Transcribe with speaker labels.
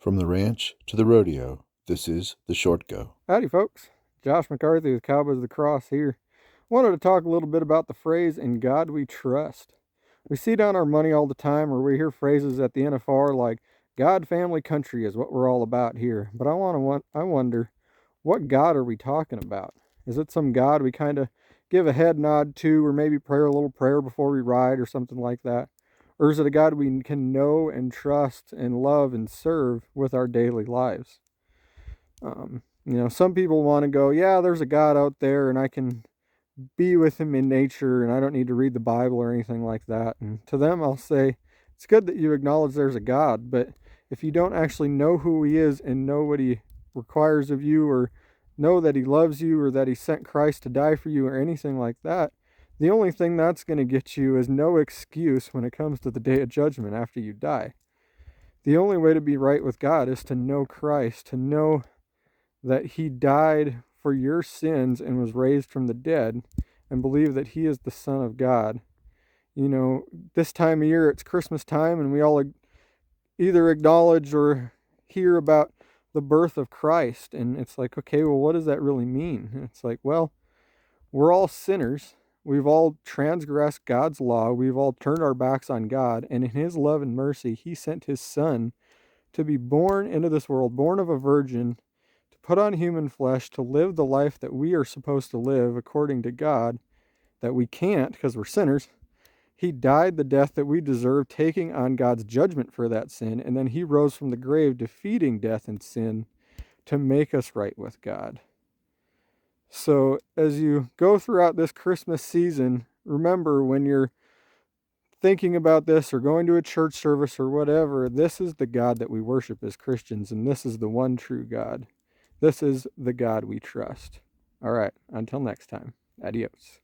Speaker 1: From the ranch to the rodeo, this is The Short Go.
Speaker 2: Howdy, folks. Josh McCarthy with Cowboys of the Cross here. Wanted to talk a little bit about the phrase, "In God We Trust." We see down our money all the time, or we hear phrases at the NFR like, "God, family, country is what we're all about here." But I wonder, what God are we talking about? Is it some God we kind of give a head nod to, or maybe pray a little prayer before we ride, or something like that? Or is it a God we can know and trust and love and serve with our daily lives? Some people want to go, yeah, there's a God out there and I can be with him in nature and I don't need to read the Bible or anything like that. And to them, I'll say, it's good that you acknowledge there's a God, but if you don't actually know who he is and know what he requires of you, or know that he loves you, or that he sent Christ to die for you, or anything like that, the only thing that's going to get you is no excuse when it comes to the day of judgment after you die. The only way to be right with God is to know Christ, to know that he died for your sins and was raised from the dead, and believe that he is the Son of God. This time of year, it's Christmas time, and we all either acknowledge or hear about the birth of Christ. And it's like, okay, well, what does that really mean? And it's like, well, we're all sinners. We've all transgressed God's law. We've all turned our backs on God. And in his love and mercy, he sent his Son to be born into this world, born of a virgin, put on human flesh, to live the life that we are supposed to live according to God, that we can't because we're sinners. He died the death that we deserve, taking on God's judgment for that sin, and then he rose from the grave, defeating death and sin to make us right with God. So as you go throughout this Christmas season, remember, when you're thinking about this or going to a church service or whatever, this is the God that we worship as Christians, and this is the one true God. This is the God we trust. All right, until next time, adios.